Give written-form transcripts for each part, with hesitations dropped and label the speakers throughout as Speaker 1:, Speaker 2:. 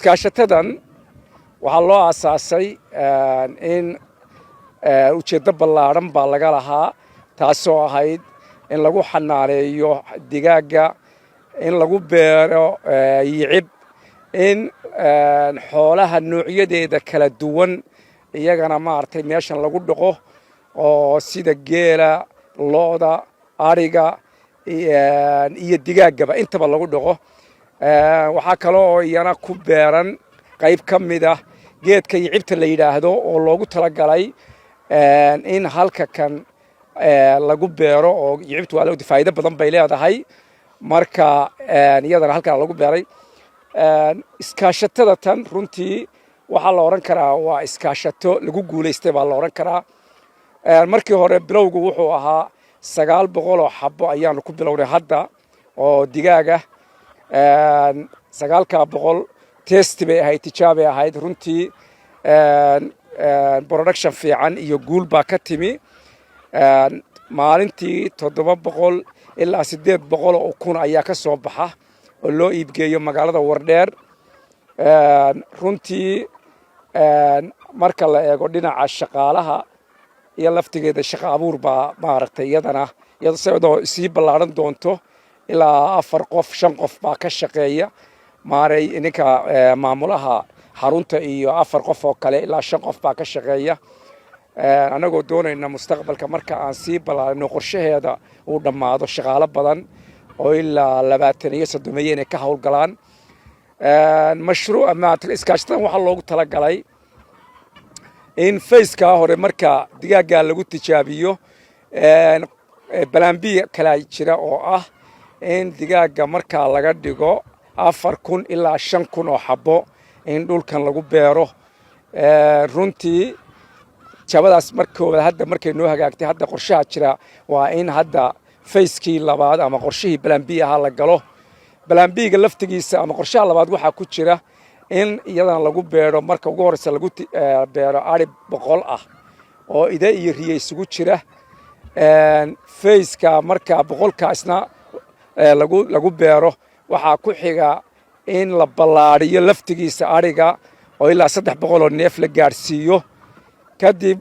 Speaker 1: iskaashatadan waxaa loo aasaasay in ujeeddo ballaaran baa laga lahaa taasoo ahayd in lagu xanaaneeyo digaagga in lagu beero yicib in xoolaha noocyadeeda kala duwan iyagana maaragtay meeshan lagu dhaqo oo sida geela looda ariga iyo digaaggaba intaba lagu dhaqo waxaa kaloo iyana ku beeran qayb ka mid ah geedka yicibta la yidhaahdo oo loogu talagalay in halka kan lagu beero oo yicibtu waa faa'iido badan bay leedahay marka iyadana halkan lagu beeray iskaashatada tan runtii waxaa la oran karaa waa iskaashato lagu guuleystay baa la oran karaa markii hore bilowgu wuxuu ahaa 900 oo xabo ayaanu ku bilownay hadda oo digaaga 900 test bay ahayd tijaabay ahayd runtii production fiican iyo guul baa ka timi maalintii 700 ilaa 800 oo kun ayaa ka soo baxa oo loo iibgeeyo magaalada Wardheer runtii marka la eego dhinaca shaqaalaha iyo laftigeeda shaqo abuur baa maaragtay iyadana iyadoo sii ballaaran doonto ilaa 4 qof 5 qof baa ka shaqeeya maaray ninka maamulaha xarunta iyo 4 qof oo kale ilaa 5 qof baa ka shaqeeya anagoo doonayna mustaqbalka marka aan sii ballaarino qorshaheeda uu dhammaado shaqaale badan oo ilaa 20 iyo 30 inay ka hawlgalaan mashruuca maanta iskaashadan waxaa loogu talagalay in faceka hore marka digaagga lagu tijaabiyo balanbiya kala jira oo ah in digaagga marka laga dhigo 4,000 ilaa 5,000 oo xabo in dhulkan lagu beero runtii jabadaas markooda hadda markay noo hagaagtay hadda qorshaha jira waa in hadda facekii labaad ama qorshihii balanbiyaha la galo balanbiga laftigiisa ama qorshaha labaad waxaa ku jira in iyadana lagu beero marka ugu horeysa lagu beero ari 100 ah oo ida iyo riye isugu jira faceka marka 100kaasna lagu beero waxaa ku xiga in la ballaariyo laftigiisa ariga oo ilaa 300 oo neef la gaarsiiyo kadib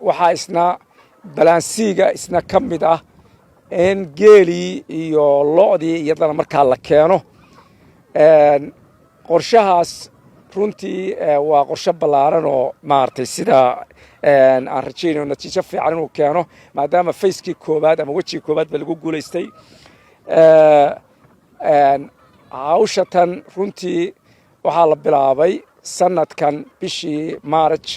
Speaker 1: waxaa isna balansiga isna ka mid ah in geeli iyo lo'dii iyadana markaa la keeno qorshahaas runtii waa qorshe ballaaran oo maaragtay sida aan rajaynayno natiijo fiican inuu keeno maadaama facekii koowaad ama wejigii koowaad ba lagu guulaystay hawsha tan runtii waxaa la bilaabay sanadkan bishii March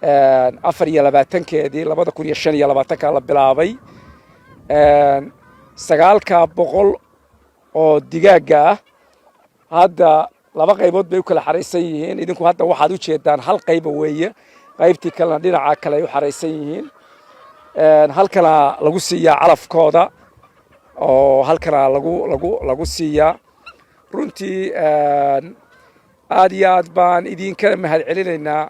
Speaker 1: 24keedii 2025 la bilaabay 900 oo digaagga ah hadda laba qaybood bay u kala xareysan yihiin idinku hadda waxaad u jeedaan hal qayb weeye qaybtii kalena dhinaca kale ay u xareysan yihiin halkana lagu siiyaa calafkooda oo halkana lagu siiyaa runtii aad iyo aad baan idinka mahad celinaynaa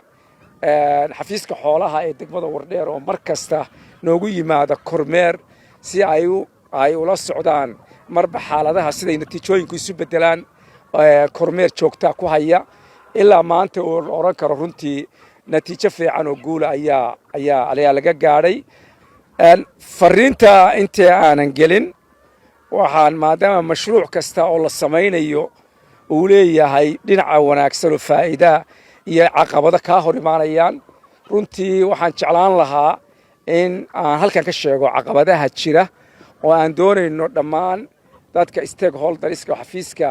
Speaker 1: xafiiska xoolaha ee degmada Wardheer oo mar kasta noogu yimaada kormeer si ay ula socdaan marba xaaladaha siday natiijooyinku isu bedelaan kormeer joogta ku haya ilaa maanta oo oran karo runtii natiijo fiican oo guul ayaa laga gaaray fariinta intii aanan gelin waxaan maadaama mashruuc kasta oo la samaynayo uu leeyahay dhinaca wanaagsan oo faa'iido iyo caqabado ka hor imaanayaan runtii waxaan jeclaan lahaa in aan halkan ka sheego caqabadaha jira oo aan doonayno dhammaan dadka stakeholderska xafiiska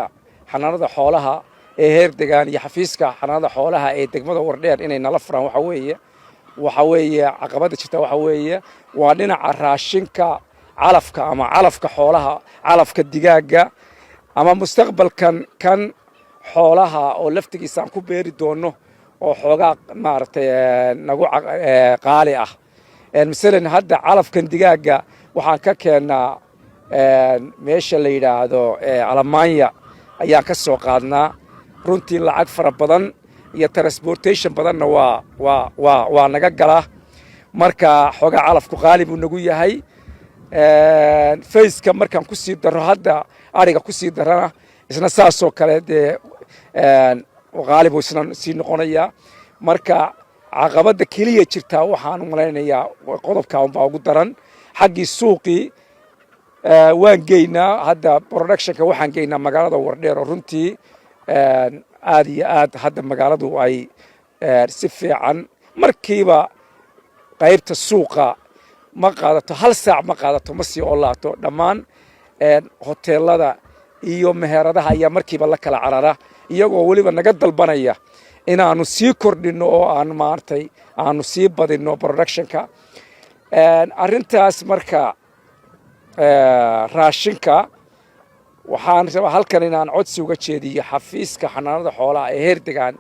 Speaker 1: xanaanada xoolaha ee heer deegaan iyo xafiiska xanaanada xoolaha ee degmada Wardheer inay nala furaan waxa weeye caqabada jirta waxa weeye waa dhinaca raashinka calafka ama calafka xoolaha calafka digaagga ama mustaqbalkan kan xoolaha oo laftigiisa aan ku beeri doono oo xoogaa maaragtay nagu qaali ah misalan hadda calafkan digaagga waxaan ka keenaa meesha la yiraahdo Almaanya ayaan ka soo qaadnaa runtii lacag fara badan iyo transportation badanna waa naga galaa marka xoogaa calafku qaali buu nagu yahay faceka markaan ku sii daro hadda ariga ku sii darana isna saasoo kale dee qaalib uu isna sii noqonayaa marka caqabadda keliya jirtaa waxaan u malaynayaa qodobka unbaa ugu daran xaggii suuqii waan geynaa hadda productionka waxaan geynaa magaalada Wardheer oo runtii aad iyo aad hadda magaaladu ay si fiican markiiba qaybta suuqa ma qaadato hal saac ma qaadato ma sii olaato dhammaan hoteelada iyo meheradaha ayaa markiiba la kala carara iyagoo weliba naga dalbanaya inaanu sii kordhino oo aan maartay aanu sii badino productionka arrintaas marka raashinka waxaan rabaa halkan inaan codsi uga jeediyo xafiiska xanaanada xoolaha ee heer degaan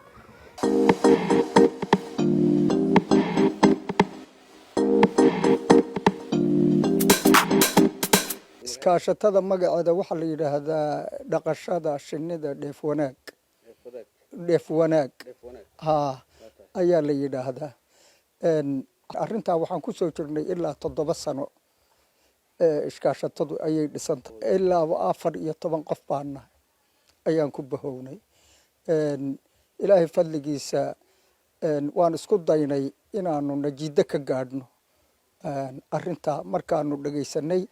Speaker 2: iskaashatada magaceeda waxaa la yidhaahdaa dhaqashada shinnida dheef wanaag ayaa la yidhaahdaa arrintaa waxaan ku soo jirnay ilaa 7 sano iskaashatadu ayay dhisantahay ilaa 14 qof baana ayaan ku bahownay ilaahay fadligiisa waan isku daynay inaanu najiida ka gaadhno arrintaa markaanu dhageysanay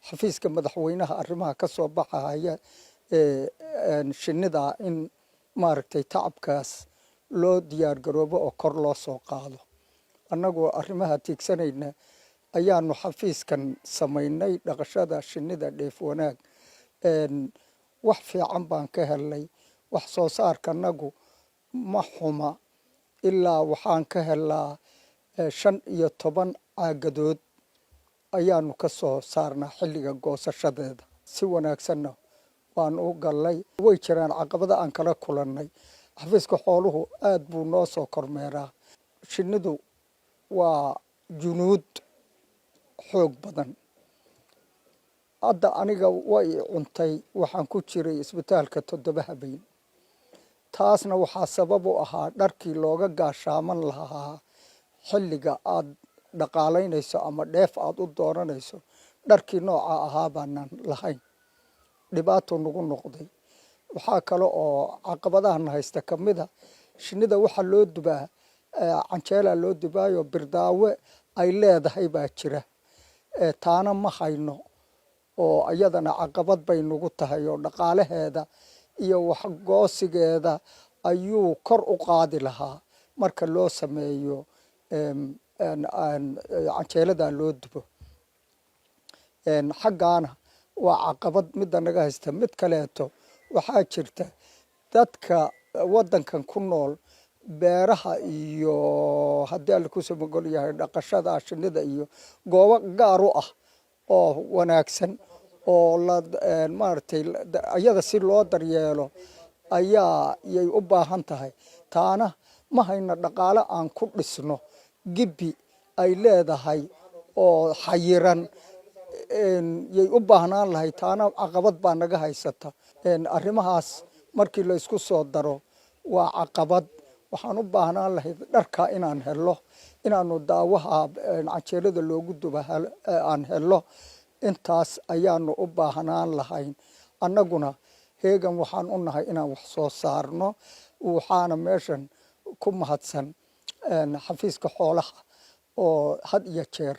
Speaker 2: xafiiska madaxweynaha arrimaha ka soo baxaya shinnida in maaragtay tacabkaas loo diyaar garoobo oo kor loo soo qaado annagoo arrimaha tiigsanayna ayaanu xafiiskan samaynay dhaqashada shinnida dheef wanaag wax fiican baan ka helnay wax soo saarkanagu ma xuma ilaa waxaan ka helnaa 15 caagadood ayaanu ka soo saarnaa xilliga goosashadeeda si wanaagsanna waan u galnay way jiraan caqabada aan kala kulannay xafiiska xooluhu aad buu noo soo kormeeraa shinnidu waa junuud xoog badan hadda aniga way cuntay waxaan ku jiray isbitaalka 7 habeen taasna waxaa sabab u ahaa dharkii looga gaashaaman lahaa xilliga aad dhaqaalaynayso ama dheef aad u dooranayso dharkii nooca ahaa baanan lahayn dhibaato nagu noqday waxaa kale oo caqabadahan haysta kamida shinnida waxa loo dubaa canjeela loo dubaayo birdaawe ay leedahay baa jira taana ma hayno oo ayadana caqabad bay nagu tahay oo dhaqaalaheeda iyo wax goosigeeda ayuu kor u qaadi lahaa marka loo sameeyo canjeelada loo dubo xaggaana waa caqabad midda naga haysta mid kaleeto waxaa jirta dadka waddankan ku nool beeraha iyo haddii alla kusoo magol yahay dhaqashada shinnida iyo goobo gaar u ah oo wanaagsan oo la maartay ayada si loo daryeelo ayay u baahan tahay taana ma hayna dhaqaale aan ku dhisno gibi ay leedahay oo xayiran yay u baahnaan lahay taana caqabad baa naga haysata arrimahaas markii la isku soo daro waa caqabad waxaan u baahnaan lahay dharka inaan helo inaanu daawaha canjeelada loogu duba aan helo intaas ayaanu u baahnaan lahayn annaguna heegan waxaan u nahay inaan wax soo saarno waxaana meeshan ku mahadsan xafiiska xoolaha oo had iyo jeer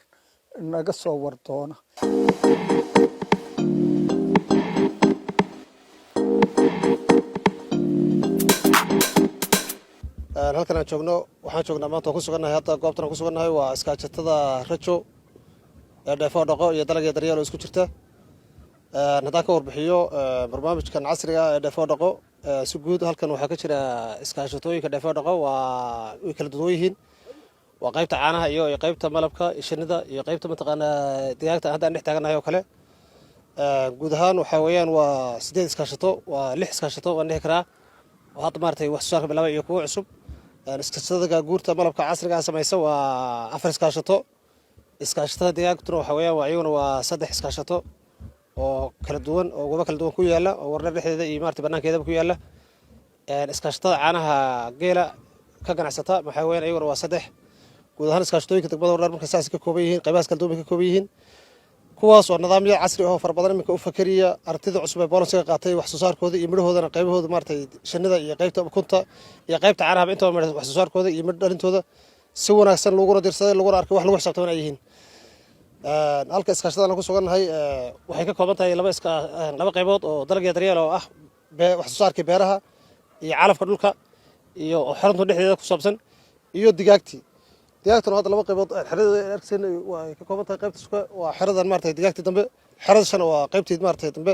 Speaker 2: naga soo wardoona
Speaker 3: halkan aan joogno waxaan joognaa maanta ku sugannahay hadda goobtan ku sugannahay waa iskaashatada rajo dheefo dhaqo iyo dalag iyo daryeel oo isku jirta haddaan ka warbixiyo barnaamijkan casriga ee dheefo dhaqo si guud halkan waxaa ka jira iskaashatooyinka dheefo dhaqo way kala duwan yihiin waa qaybta caanaha iyo qaybta malabka shinnida iyo qaybta mataqaanaa digaagta haddaan dhex taaganahay oo kale guud ahaan waxaa weeyaan waa 8 iskaashato waa 6 iskaashato waan dhihi karaa oo hadda maaragtay wax soo saarka bilaabay iyo kuwo cusub iskaashatada guurta malabka casriga samaysa waa 4 iskaashato iskaashatada digaagtuna waxaa weeyaan waa iyaguna waa 3 iskaashato oo kala duwan oo goobo kala duwan ku yaala oo Wardheer dhexdeeda iyo maaragtay banaankeedaba ku yaala iskaashatada caanaha geela ka ganacsata waxaa weeyaan iyaguna waa 3 guud ahaan iskaashatooyinka degmada Wardheer marka saas ka kooban yihiin qaybahaas kala duwan ka kooban yihiin kuwaas oo nidaamyo casri ah oo fara badan iminka u fakariya aragtida cusub ee booliska qaatay wax soo saarkooda iyo midhahoodana qaybahooda maartay shinnida iyo qaybta ukunta iyo qaybta caanaha intaba wax soo saarkooda iyo midh dhalintooda si wanaagsan laguna dirsaday laguna arkay wax lagu xisaabtaman ay yihiin halka iskaashadan ku sugannahay waxay ka kooban tahay laba qaybood oo dalagga daryeel oo ah wax soo saarka beeraha iyo calafka dhulka iyo xarunta dhexdeeda ku saabsan iyo digaagtii hadda laba qaybood xerada arksan way ka kooban tahay qaybta suka waa xeradan maartay digaagtii dambe xerada shan waa qaybtii maartay dambe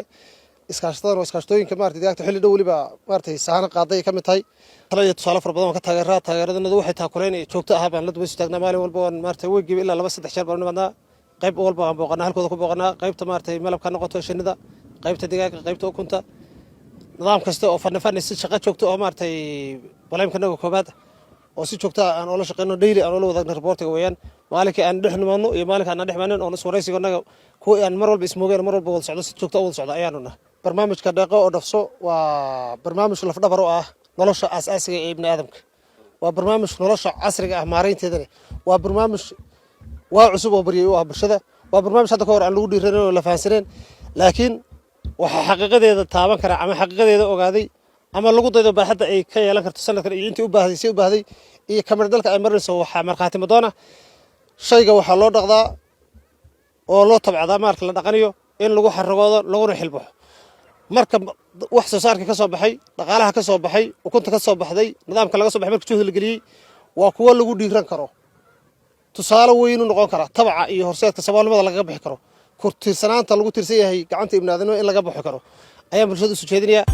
Speaker 3: iskaashadan oo iskaashtooyinka maartay digaagta xilli dhow waliba maartay sahan qaaday ka mid tahay tala iyo tusaale fara badan oo ka taageeradana waxay taakuleen joogto ah baan la duwan istaagnaa maalin walba oo maartay weeygiib ilaa 2-3 jeer baan nimadnaa qayb walba aan booqanaa halkooda ku booqanaa qaybta maartay malabka noqoto shinnida qaybta digaaga qaybta ukunta nidaam kasta oo fanafan si shaqo joogto oo maartay walaymka naga koobaad oo si joogto ah aan ula shaqeyno daily aan ula wadaagno reportiga weeyaan maalinka aan dhex nimaano iyo maalinka aan dhex maanin oo iswaraysiga naga kuwa aan mar walba ismoogeen mar walba wada socdo si joogto wada socdo ayaanu nahay barnaamijka deeqo oo dhafso waa barnaamij laf dhabar oo ah nolosha aasaasiga ee ibni aadamka waa barnaamij nolosha casriga ah maareynteeda waa barnaamij waa cusub oo bariyay waa bulshada waa barnaamij hadda ka hor aan lagu dhiiran oo la fahansaneen laakiin waxa xaqiiqadeeda taaban kara ama xaqiiqadeeda ogaaday ama lagu daydo baaxadda ay ka yeelan karto sanadkan iyo intii u baahday iyo kamar dalka ay marinayso waxa marxaati madoona shayga waxa loo dhaqdaa oo loo tabcadaa marka la dhaqanayo in lagu xaragoodo laguna xilbaxo marka wax soo saarka ka soo baxay dhaqaalaha ka soo baxay ukunta ka soo baxday nidaamka laga soo baxay marka juhdi la geliyay waa kuwa lagu dhiiran karo tusaale weyn u noqon kara tabca iyo horseedka saboolnimada laga bixi karo ku tiirsanaanta lagu tiirsan yahay gacanta ibnaadino in laga baxo karo ayaan bulshada isu jeedinayaa